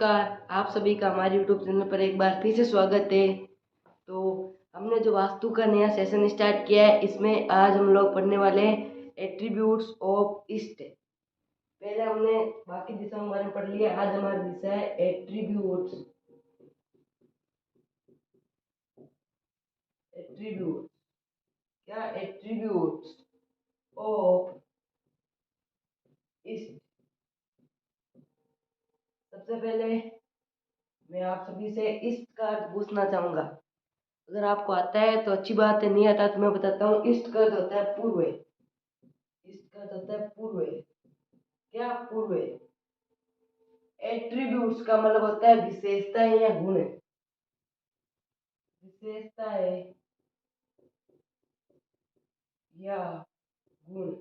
नमस्कार, आप सभी का हमारे यूट्यूब चैनल पर एक बार फिर से स्वागत है। तो हमने जो वास्तु का नया सेशन स्टार्ट किया है, इसमें आज हम लोग पढ़ने वाले हैं एट्रीब्यूट्स ऑफ ईस्ट। पहले हमने बाकी दिशाओं के बारे में पढ़ लिया, आज हमारा विषय है एट्रीब्यूट्स। एट्रीब्यूट क्या? Attributes of east. सबसे पहले मैं आप सभी से ईस्ट का अर्थ पूछना चाहूंगा। अगर आपको आता है तो अच्छी बात है, नहीं आता तो मैं बताता हूँ। ईस्ट का अर्थ होता है पूर्व। ईस्ट का अर्थ होता है पूर्व। क्या? पूर्व। एट्रीब्यूट्स का मतलब होता है विशेषताएं या गुण। विशेषताएं या गुण।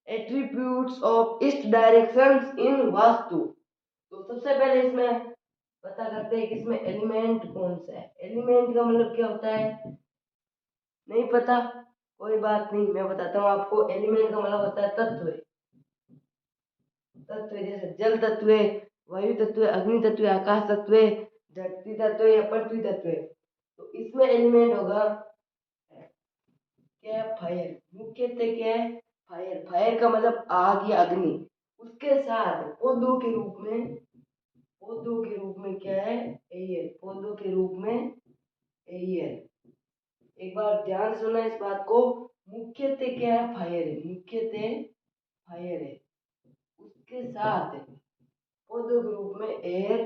एट्रीब्यूट्स ऑफ ईस्ट डायरेक्शंस इन वास्तु। तो सबसे पहले इसमें पता करते हैं कि इसमें एलिमेंट कौन सा है। एलिमेंट का मतलब क्या होता है? नहीं पता? कोई बात नहीं, मैं बताता हूँ आपको। एलिमेंट का मतलब होता है तत्व। तत्व जैसे जल तत्व, वायु तत्व, अग्नि तत्व, आकाश तत्व, धरती तत्व या पृथ्वी तत्व। तो इसमें एलिमेंट होगा क्या? फायर। मुख्यतः क्या है? फायर। फायर का मतलब आग या अग्नि। उसके साथ पौधों के रूप में, पौधों के रूप में क्या है? एयर। पौधों के रूप में एयर। एक बार ध्यान से सुना इस बात को। मुख्यतः क्या है? फायर है। मुख्यतः फायर है। उसके साथ पौधों के रूप में एयर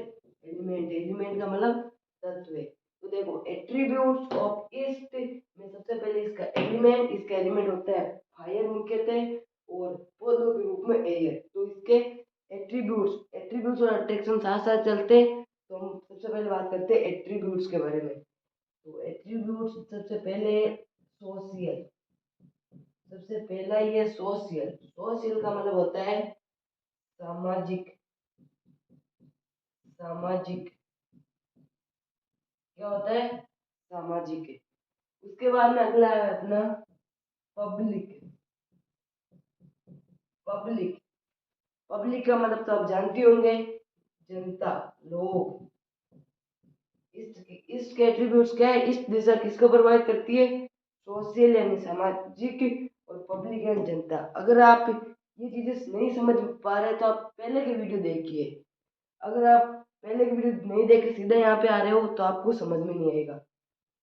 एलिमेंट। एलिमेंट का मतलब तत्व। तो देखो एट्रीब्यूट्स ऑफ ईस्ट में सबसे पहले इसका एलिमेंट होता है फायर मुख्यतः, और पौधों के रूप में एयर। तो इसके एट्रीब्यूट्स और अट्रैक्शन साथ साथ चलते हैं। तो हम सबसे पहले बात करते हैं एट्रीब्यूट्स के बारे में। तो एट्रीब्यूट्स सबसे पहले सोशियल। सबसे पहला ये सोशियल। सोशियल का मतलब होता है सामाजिक। सामाजिक क्या होता है? सामाजिक। उसके बाद में अगला है अपना पब्लिक। पब्लिक पब्लिक का मतलब तो आप जानते होंगे, जनता, लोग। इस एट्रीब्यूट्स क्या है? इस दिशा किसको प्रभावित करती है? सोशल यानी सामाजिक, और पब्लिक यानी जनता। अगर आप ये चीजें नहीं समझ पा रहे तो आप पहले के वीडियो देखिए। अगर आप पहले की वीडियो नहीं देख के सीधा यहाँ पे आ रहे हो तो आपको समझ में नहीं आएगा।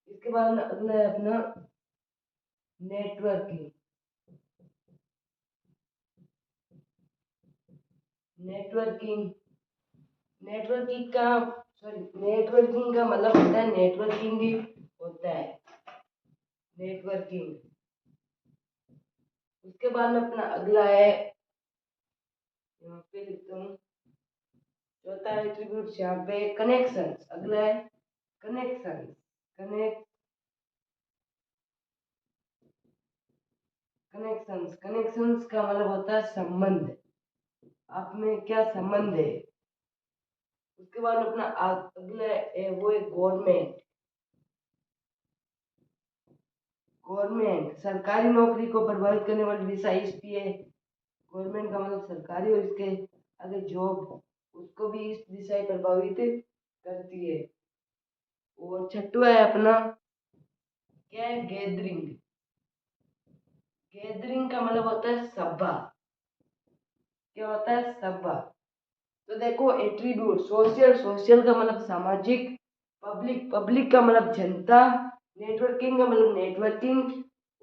इसके बाद अगला है अपना नेटवर्किंग। नेटवर्किंग नेटवर्किंग का नेटवर्किंग का मतलब होता है नेटवर्किंग भी होता है। नेटवर्किंग। उसके बाद में अपना अगला है, यहाँ पे लिखता हूँ, चौथा एट्रीब्यूट यहाँ पे कनेक्शन। अगला है कनेक्शन। कनेक्शंस का मतलब होता है संबंध। आप में क्या संबंध है। उसके बाद अपना अगला है वो है गवर्नमेंट। गवर्नमेंट सरकारी नौकरी को प्रभावित करने वाली दिशा इसकी है। गवर्नमेंट का मतलब सरकारी, और इसके आगे जॉब, उसको भी इस दिशा ही प्रभावित करती है। और छठवा है अपना क्या है? गैदरिंग। गैदरिंग का मतलब होता है सभा। क्या होता है? सभा। तो देखो एट्रीब्यूट सोशल का मतलब सामाजिक, पब्लिक का मतलब जनता, नेटवर्किंग का मतलब नेटवर्किंग,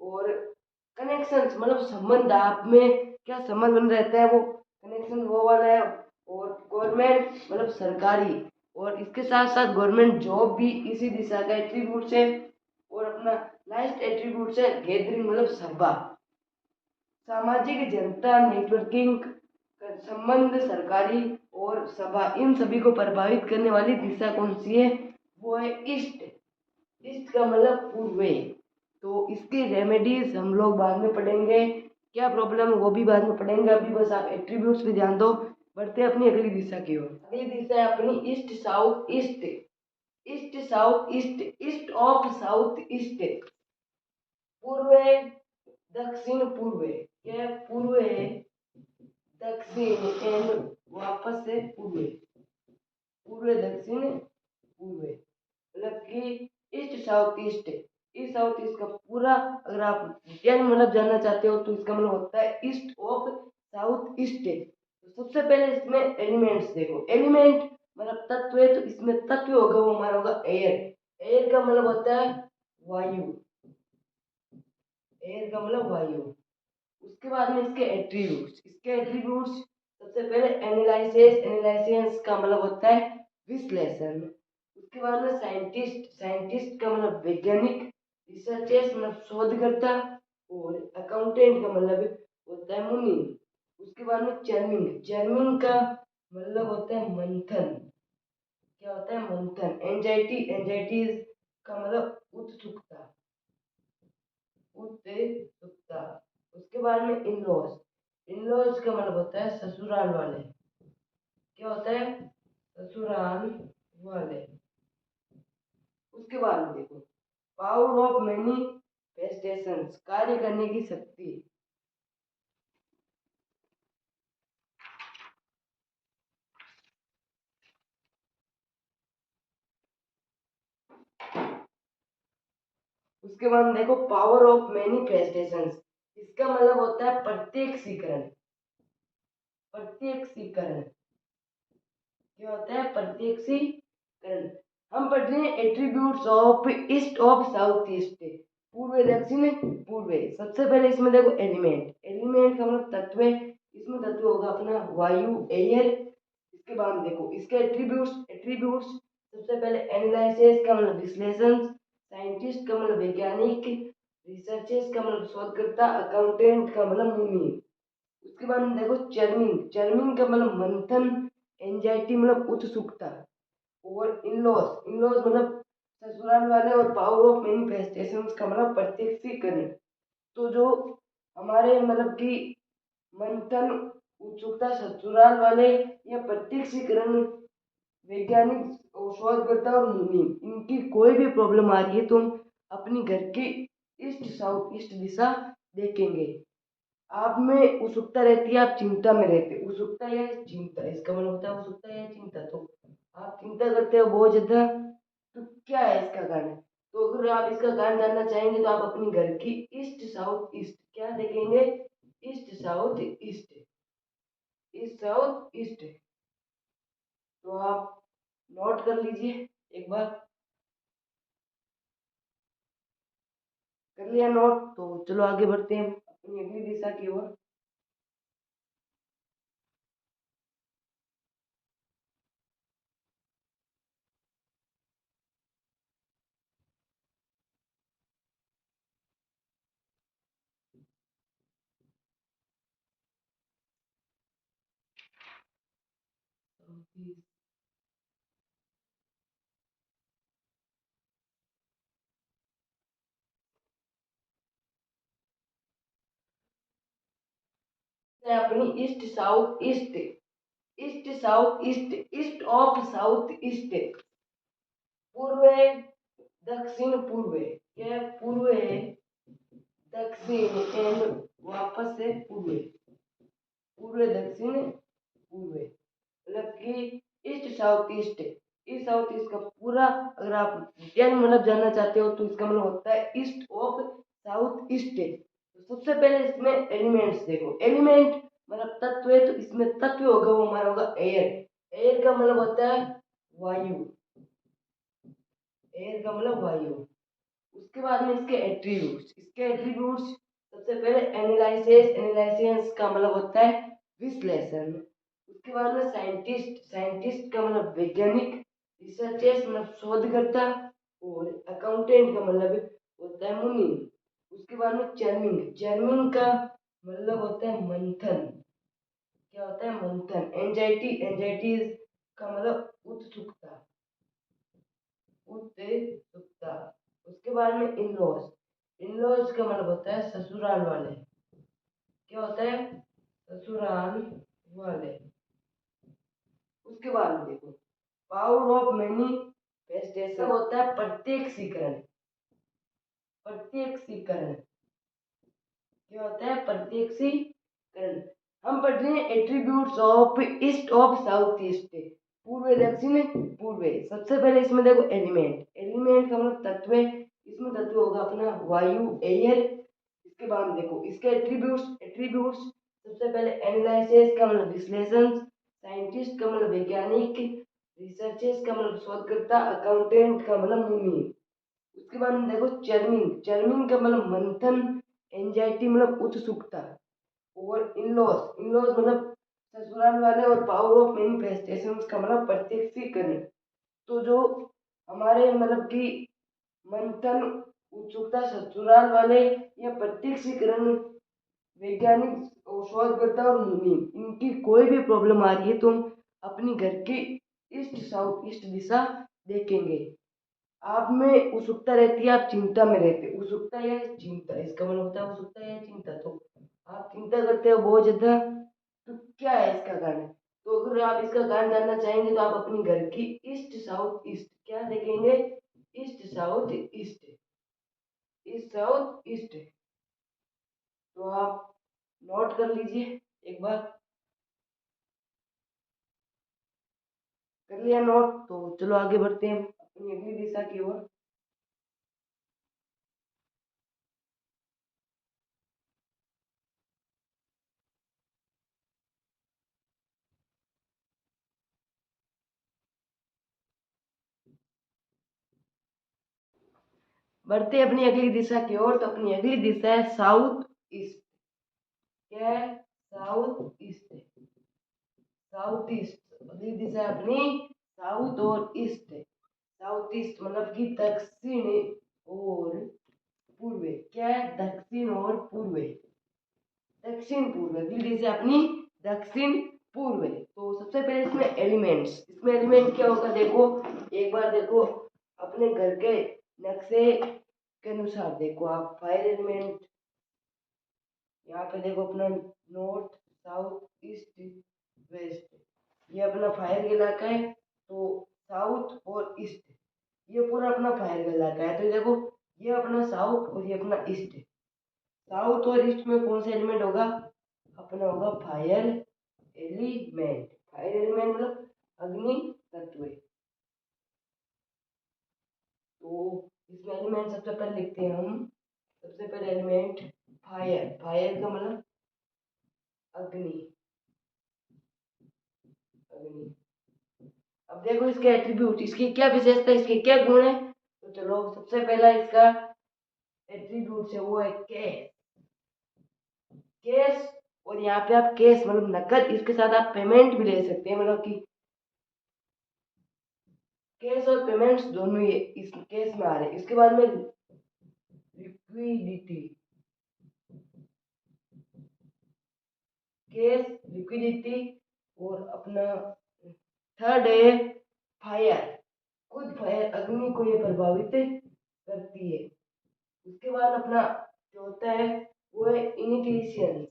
और कनेक्शंस मतलब संबंध। आप में क्या संबंध बन रहता है वो कनेक्शन वो वाला है। और गवर्नमेंट मतलब सरकारी, और इसके साथ साथ गवर्नमेंट जॉब भी इसी दिशा का एट्रीब्यूट है। और अपना लास्ट एट्रीब्यूट है गैदरिंग मतलब सभा। सामाजिक, जनता, नेटवर्किंग, संबंध, सरकारी और सभा, इन सभी को प्रभावित करने वाली दिशा कौन सी है? वो है ईस्ट। ईस्ट का मतलब पूर्व। तो इसकी रेमेडीज हम लोग बाद में पढ़ेंगे, क्या प्रॉब्लम है वो भी बाद में पढ़ेंगे। अभी बस आप एट्रीब्यूट्स पे ध्यान दो। बढ़ते हैं अपनी अगली दिशा की ओर। अगली दिशा है अपनी east south east. East south east. East of south east. पूर्व, दक्षिण पूर्व। क्या? पूर्व, दक्षिण एंड वापस से पूर्व, पूर्व दक्षिण पूर्व, मतलब कि east south east, east south east का पूरा अगर आप डिटेल मतलब जानना चाहते हो तो इसका मतलब होता है ईस्ट ऑफ साउथ ईस्ट। तो सबसे पहले इसमें एलिमेंट्स देखो, एलिमेंट मतलब तत्व है, तो इसमें तत्व होगा वो हमारा होगा एयर, एयर का मतलब होता है वायु, एयर का मतलब वायु। उसके बाद में इसके एट्रीब्यूट्स, इसके एट्रीब्यूट्स सबसे पहले एनालिसिस, एनालिसिस का मतलब होता है विश्लेषण। उसके बाद में साइंटिस्ट, साइंटिस्ट का मतलब वैज्ञानिक, रिसर्चर्स मतलब शोधकर्ता, और अकाउंटेंट का मतलब होता है मुनि। उसके बाद में चर्मिंग, चर्मिंग का मतलब होता है मंथन, क्या होता है मंथन। एंजाइटी, एंजाइटी का मतलब उत्सुकता, उत्सुकता। उसके बाद में इनलॉज, इनलॉज का मतलब होता है ससुराल वाले, क्या होता है ससुराल वाले। उसके बाद में देखो पावर ऑफ मैनिफेस्टेशंस, कार्य करने की शक्ति। उसके बाद में देखो पावर ऑफ मैनिफेस्टेशंस, इसका मतलब होता है प्रत्यक्षीकरण, प्रत्यक्षीकरण, क्या होता है प्रत्यक्षीकरण। हम पढ़ रहे हैं attributes of east of south east, पूर्व दक्षिण पूर्व। सबसे पहले इसमें देखो एलिमेंट, एलिमेंट का मतलब तत्व, इसमें तत्व होगा अपना वायु, एयर। इसके बाद देखो इसके एट्रीब्यूट्स, एट्रीब्यूट्स सबसे पहले एनालिसिस का मतलब विश्लेषण, साइंटिस्ट का मतलब वैज्ञानिक, रिसर्चर्स का मतलब शोधकर्ता, अकाउंटेंट का मतलब मुनि। उसके बाद में देखो चर्मिंग, चर्मिंग का मतलब मंथन, एंजाइटी मतलब उत्सुकता, और इनलॉस, इनलॉस मतलब ससुराल वाले, और पावर ऑफ मैनिफेस्टेशंस का मतलब प्रत्यक्षीकरण। तो जो हमारे मतलब कि मंथन, उत्सुकता, ससुराल वाले या प्रत्यक्षीकरण, वैज्ञानिक और शोधकर्ता और मुनि, इनकी कोई भी प्रॉब्लम आ रही है तो हम अपनी घर की ईस्ट साउथ ईस्ट दिशा देखेंगे। आप में उत्सुकता रहती है, आप चिंता में रहते हो, उत्सुकता या चिंता, इसका मतलब होता है उत्सुकता या चिंता। तो आप चिंता करते हो बहुत ज्यादा, तो क्या है इसका कारण। तो अगर आप इसका कारण जानना चाहेंगे तो आप अपनी घर की ईस्ट साउथ ईस्ट क्या देखेंगे, east south east, east south east. तो आप नोट कर लीजिए एक बार, कर लिया नोट, तो चलो आगे बढ़ते हैं अपनी अगली दिशा की ओर। अपनी east south east, east south east, east of south east, पूर्व है दक्षिण पूर्व, क्या है पूर्व है दक्षिण एंड वापस से पूर्व, पूर्व दक्षिण पूर्व, मतलब कि east south east, east south east का पूरा अगर आप डिटेल मतलब जानना चाहते हो तो इसका मतलब होता है ईस्ट ऑफ साउथ ईस्ट। तो सबसे पहले इसमें एलिमेंट्स देखो, एलिमेंट मतलब तत्व है, तो इसमें तत्व होगा वो हमारा होगा एयर, एयर का मतलब होता है वायु, एयर का मतलब वायु। उसके बाद में इसके एट्रीब्यूट्स, इसके एट्रीब्यूट्स सबसे पहले एनालिसिस, एनालिसिस का मतलब होता है विश्लेषण। उसके बाद में साइंटिस्ट, साइंटिस्ट का मतलब वैज्ञानिक, रिसर्चर्स मतलब शोधकर्ता, और अकाउंटेंट का मतलब होता है मुनि। उसके बाद में चर्मिंग, चर्मिंग का मतलब होता है मंथन, क्या होता है मंथन। एंजाइटी, एंजाइटी का मतलब उत्सुकता, उत्सुकता। उसके बाद में इनलॉज, इनलॉज का मतलब होता है ससुराल वाले, क्या होता है ससुराल वाले। उसके बाद में देखो पावर ऑफ मैनिफेस्टेशन होता है प्रत्यक्षीकरण, प्रत्यक्षीकरण, क्या होता है प्रत्यक्षीकरण। हम पढ़ रहे हैं attributes of east of south east, पूर्व दक्षिण पूर्व। सबसे पहले इसमें देखो एलिमेंट, एलिमेंट का मतलब तत्व। इसमें तत्व होगा अपना वायु, एयर। इसके बाद देखो इसके एट्रीब्यूट्स, एट्रीब्यूट्स सबसे पहले एनालिसिस का मतलब विश्लेषण, साइंटिस्ट का मतलब वैज्ञानिक, रिसर्चेस का मतलब शोधकर्ता, अकाउंटेंट का मतलब मुनि। उसके बाद में देखो चर्निंग, चर्निंग का मतलब मंथन, एंजाइटी मतलब उत्सुकता, और इनलॉस, इनलॉस मतलब ससुराल वाले, और पावर ऑफ मैनिफेस्टेशंस का मतलब प्रत्यक्षीकरण। तो जो हमारे मतलब कि मंथन, उत्सुकता, ससुराल वाले या प्रत्यक्षीकरण, वैज्ञानिक और शोधकर्ता और मुनि, इनकी कोई भी प्रॉब्लम आ रही है तो हम अपनी घर की ईस्ट साउथ ईस्ट दिशा देखेंगे। आप में उत्सुकता रहती है, आप चिंता में रहते, उत्सुकता या चिंता, इसका मतलब होता है उत्सुकता या चिंता। तो आप चिंता करते हो बहुत ज्यादा, तो क्या है इसका कारण? तो अगर आप इसका कारण जानना चाहेंगे तो आप अपनी घर की ईस्ट साउथ ईस्ट क्या देखेंगे, east south east, east south east. तो आप नोट कर लीजिए एक बार, कर लिया नोट? तो चलो आगे बढ़ते हैं अपनी अगली दिशा की ओर। बढ़ते हैं अपनी अगली दिशा की ओर। तो अपनी अगली दिशा है साउथ ईस्ट। क्या है? साउथ ईस्ट, साउथ ईस्ट अगली दिशा है अपनी साउथ और ईस्ट। साउथ ईस्ट मतलब कि दक्षिण और पूर्व। क्या है? दक्षिण और पूर्व, दक्षिण पूर्व अगली दिशा अपनी दक्षिण पूर्व। तो सबसे पहले इसमें एलिमेंट्स, इसमें एलिमेंट क्या होगा देखो, एक बार देखो अपने घर के नक्शे के अनुसार देखो आप, फायर एलिमेंट यहाँ पे देखो अपना नॉर्थ, साउथ, ईस्ट, वेस्ट, ये अपना फायर का इलाका है। तो साउथ और ईस्ट ये पूरा अपना फायर का इलाका है। तो देखो ये अपना साउथ और ये अपना ईस्ट, साउथ और ईस्ट में कौन सा एलिमेंट होगा? अपना होगा फायर एलिमेंट। फायर एलिमेंट मतलब अग्नि तत्व। तो इसमें एलिमेंट सबसे पहले लिखते हैं हम, सबसे पहले एलिमेंट फायर, फायर का मतलब अग्नि, अग्नि। अब देखो इसके एट्रीब्यूट, इसकी क्या विशेषता, इसके क्या गुण है? तो चलो सबसे पहला इसका एट्रीब्यूट है वो है कैश, कैश। और यहाँ पे आप कैश मतलब नकद, इसके साथ आप पेमेंट भी ले सकते हैं, मतलब कि कैश और पेमेंट्स दोनों ये इस केस में आ रहे हैं। इसके बाद में लिक्विडिटी, कैश, लिक्विडिटी, और अपना थर्ड है फायर, खुद फायर अग्नि को ये प्रभावित करती है। उसके बाद अपना जो होता है वो है इनिटिएशन,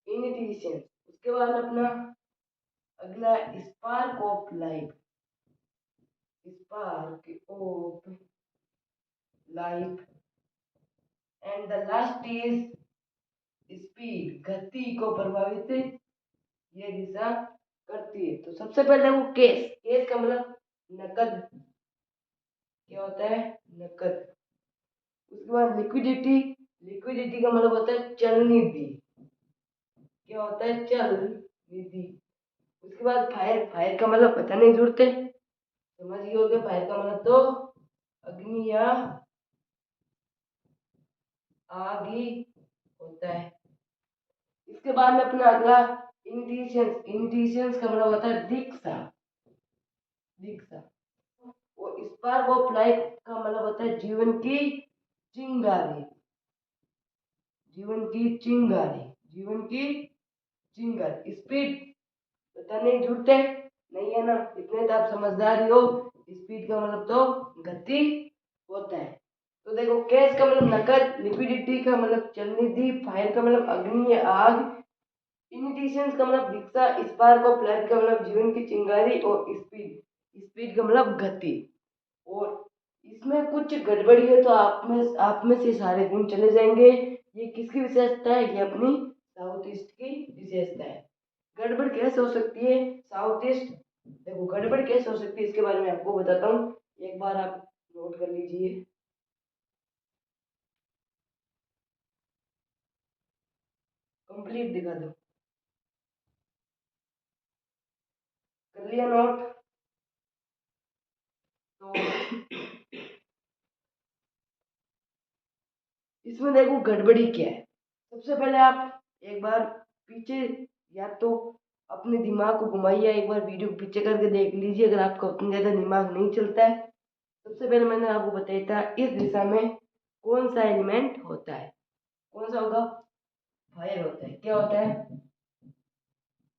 इनिटिएशन। उसके बाद अपना अगला spark of life, spark of life. And the last is speed, गति को प्रभावित ये दिशा करती है। तो सबसे पहले वो केस, केस का मतलब नकद, क्या होता है? नकद। उसके बाद लिक्विडिटी, लिक्विडिटी का मतलब होता है चल निधि, क्या होता है? चल निधि। उसके बाद फायर, फायर का मतलब पता नहीं जुड़ते, समझ गए होगे। फायर का मतलब तो अग्नि या आग ही होता है। इसके बाद में अपना अगला इंडिशंस, इंडिशंस का मतलब होता है दीक्षा, दीक्षा। और स्पार्क ऑफ लाइफ का मतलब होता है जीवन की चिंगारी, जीवन की चिंगारी, जीवन की चिंगारी। स्पीड पता नहीं जुड़ते नहीं है ना, इतने तो आप समझदार ही हो। स्पीड का मतलब तो गति होता है। तो देखो कैश का मतलब नकद, लिक्विडिटी का मतलब चलनी थी, फायर का मतलब अग्नि या आग, इनिटिएशन का मतलब दीक्षा, स्पार्क ऑफ लाइफ का मतलब जीवन की चिंगारी, और स्पीड, स्पीड का मतलब गति। और इसमें कुछ गड़बड़ी है तो आप में से सारे गुण चले जाएंगे। ये किसकी विशेषता है? ये अपनी साउथ ईस्ट की विशेषता है। गड़बड़ कैसे हो सकती है साउथ ईस्ट? देखो गड़बड़ कैसे हो सकती है इसके बारे में आपको बताता हूँ, एक बार आप नोट कर लीजिए। कंप्लीट दिखा दो, कर लिया नोट? तो इसमें देखो गड़बड़ी क्या है। सबसे पहले आप एक बार पीछे या तो अपने दिमाग को घुमाइए, एक बार वीडियो पीछे करके देख लीजिए अगर आपका उतना ज़्यादा दिमाग नहीं चलता है। सबसे पहले मैंने आपको बताया था इस दिशा में कौन सा एलिमेंट होता है, कौन सा होगा? फायर होता है। क्या होता है?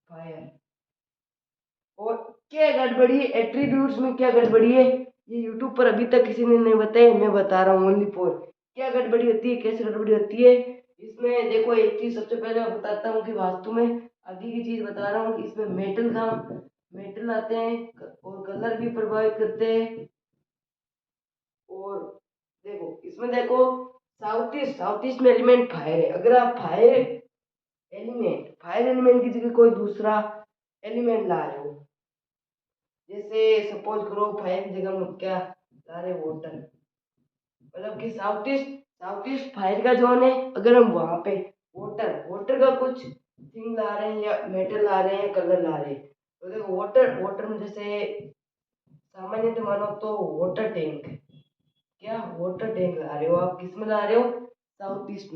फायर। और क्या गड़बड़ी है एट्रीब्यूट्स में? क्या गड़बड़ी है ये यूट्यूब पर अभी तक किसी ने नहीं बताया, मैं बता रहा हूँ ओनली फॉर। क्या गड़बड़ी होती है, कैसे गड़बड़ी होती है इसमें? देखो एक चीज सबसे पहले मैं बताता हूँ कि वास्तु में आगे की चीज बता रहा हूँ कि इसमें मेटल आते हैं और कलर भी प्रभावित करते हैं। और इसमें देखो साउथ ईस्ट में एलिमेंट फायर है। अगर आप फायर एलिमेंट की जगह कोई दूसरा एलिमेंट ला रहे हो, जैसे सपोज करो फायर की जगह हम क्या ला रहे? वाटर। मतलब कि साउथ ईस्ट फायर का जोन है। अगर हम वहां पे वाटर का कुछ थिंग ला रहे हैं या मेटल ला रहे हैं, कलर ला रहे हैं, तो देखो वाटर में जैसे सामान्यतः मानो तो वाटर टैंक, क्या वाटर टैंक ला रहे हो आप? किस में ला रहे हो? साउथ ईस्ट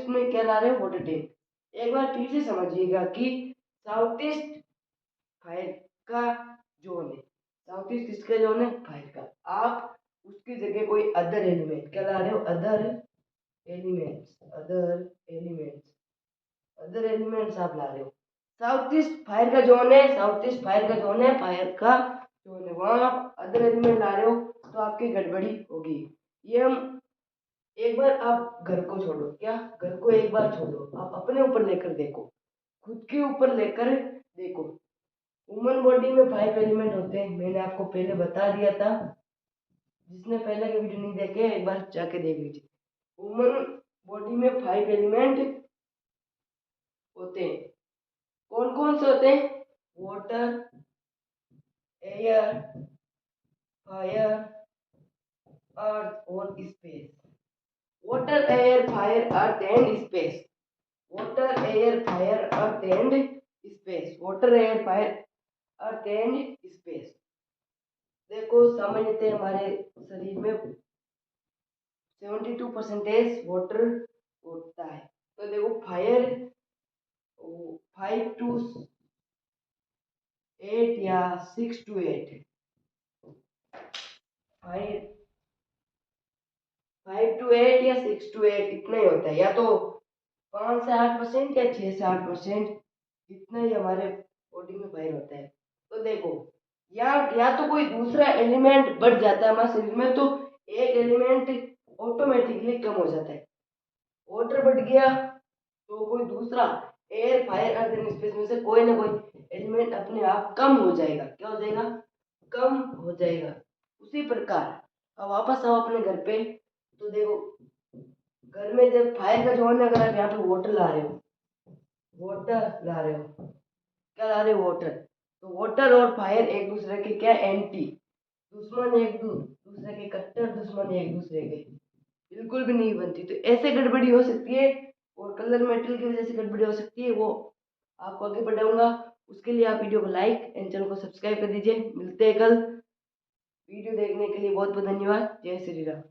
में क्या ला रहे हो? Water tank. एक बार फिर से समझिएगा कि साउथ ईस्ट फाइल का जोन है, साउथ ईस्ट इसका जोन है फाइल का। आप उसकी जगह कोई अदर एलिमेंट क्या ला रहे हो? अदर एलिमेंट्स आप ला रहे हो। साउथ ईस्ट फायर का जोन है, फायर का जोन है, वहां आप अदर एलिमेंट ला रहे हो तो आपकी गड़बड़ी होगी। ये हम एक बार आप घर को छोड़ो, क्या घर को एक बार छोड़ो, आप अपने ऊपर लेकर देखो, खुद के ऊपर लेकर देखो। ह्यूमन बॉडी में 5 एलिमेंट होते हैं, मैंने आपको पहले बता दिया था। जिसने पहले के वीडियो नहीं देखे एक बार जाके देख लीजिए। ह्यूमन बॉडी में 5 एलिमेंट होते हैं। कौन कौन से होते हैं? वाटर, एयर, फायर, अर्थ और space. Water, air, fire, earth and space. Water, air, fire, earth and space. Water, air, fire, earth and space. देखो सामान्यतः हमारे शरीर में 72% वाटर होता है। तो देखो फायर 5 to 8 या 6 to 8, 5 to 8 या 6 to 8 इतना ही होता है। या तो 5 से 8% या 6 से 8% इतना ही हमारे बॉडी में फायर होता है। तो देखो या तो कोई दूसरा एलिमेंट बढ़ जाता है हमारे शरीर में, तो एक एलिमेंट ऑटोमेटिकली कम हो जाता है। वाटर बढ़ गया तो कोई दूसरा air, fire, earth and space में से कोई ना कोई एलिमेंट अपने आप कम हो जाएगा। क्या हो जाएगा? कम हो जाएगा। उसी प्रकार अब वापस आओ अपने घर पे, तो देखो घर में जब फायर का जोन है, अगर आप यहाँ पे क्या ला रहे हो? वाटर। तो वाटर और फायर एक दूसरे के क्या? एंटी दुश्मन, एक दूसरे के कट्टर दुश्मन, एक दूसरे के बिल्कुल भी नहीं बनती। तो ऐसे गड़बड़ी हो सकती है और कलर मेटल की वजह से गड़बड़ी हो सकती है, वो आपको आगे बढ़ाऊंगा। उसके लिए आप वीडियो को लाइक एंड चैनल को सब्सक्राइब कर दीजिए। मिलते हैं कल। वीडियो देखने के लिए बहुत बहुत धन्यवाद। जय श्री राम।